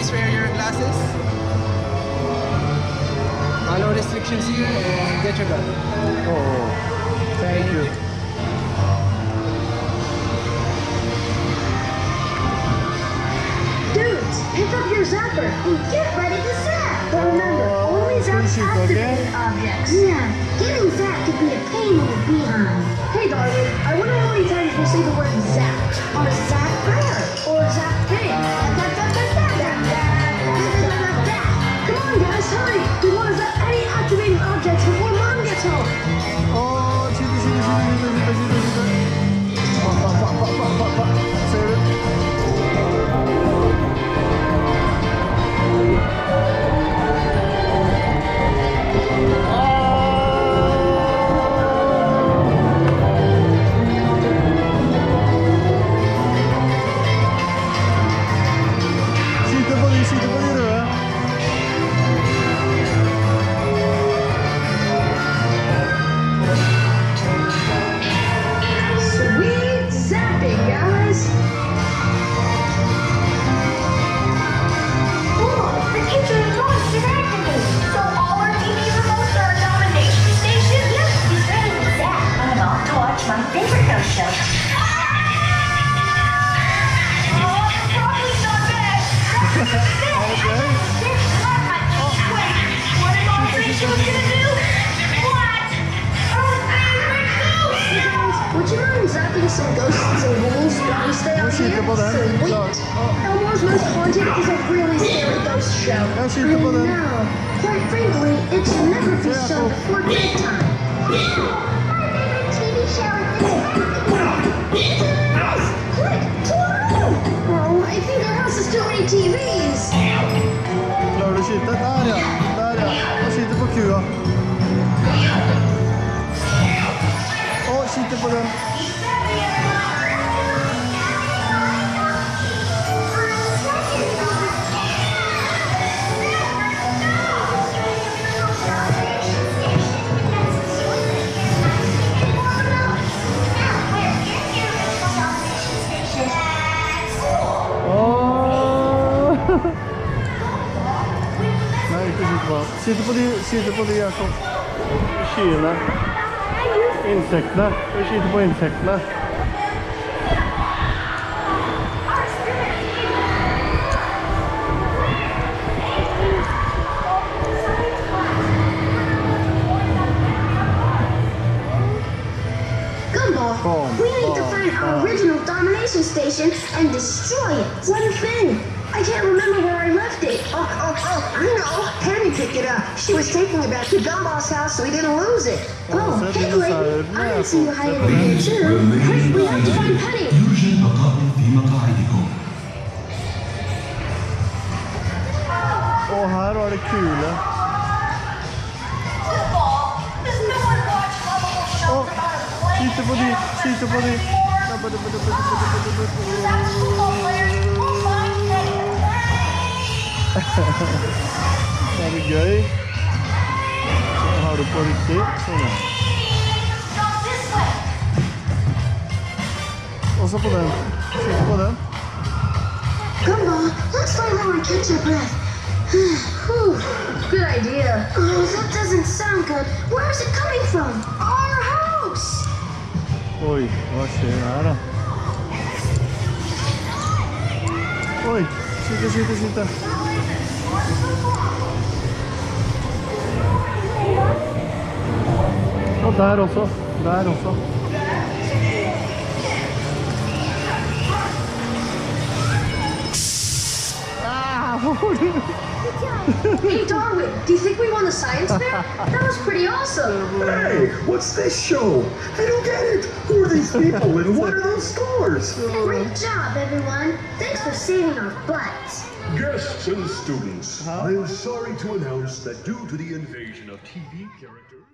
Please wear your glasses. Follow restrictions here and get your gun. Oh, thank you. Dudes, pick up your zapper and get ready to zap. But remember, only zap activated objects. Yeah, getting zapped could be a pain in the behind. Hey Darwin, I wonder how many times we'll say the word zap. Or zap bear. Or zap pig. Come on guys, hurry! We want to zap any activated objects before Mom gets home. Oh, sini. Pak. Ser du? Sitter på de røde. Sweet zapping, guys! Cool! The kitchen remote is activated, so all our TV remotes are a domination station? Yep, he's ready to zap. I'm off to watch my favorite ghost show. Oh, the problem's not bad. What is all three shows gonna do? What? Our favorite ghost show! Would you mind zapping some ghosts and ghouls while we stay on here? Sweet! Elmore's Most Haunted is a really scary ghost show. I know. Quite frankly, it should never be shown before bedtime. My favorite TV show is Quick, to our room! Oh, I think our house has too many TVs. Klarer du å skyte? Der ja. Og skyter på kua. Og skyter på den. Nei, ikke skyte på. Skyte på de her som skyene. Insektene. Vi skyter på insektene. Gumball, we need to find our original domination station and destroy it. One thing, I can't remember where I left it. Oh, I know. Penny picked it up. She was taking it back to Gumball's house so we didn't lose it. Oh, hey Clayton, I didn't see you hiding in here too. Hey, we have to find Penny. Og her var det kule. Does no one watch lovable shows about a plane? Skyter på de. That's football players. We'll find Penny. Det er gøy. Så har du på riktig. Sånn ja. Not this way. Også på den. Skyter på den. Gumball, let's find where we catch our breath. Whew, good idea. Oh, that doesn't sound good. Where is it coming from? Our house! Oi, hva skjer her da? Oi, skyte. Og der også. Hey Darwin, do you think we won the science fair? That was pretty awesome. Hey, what's this show? I don't get it. Who are these people and what are those stores? Great job, everyone. Thanks for saving our butts. Guests and students, I'm sorry to announce that due to the invasion of TV characters...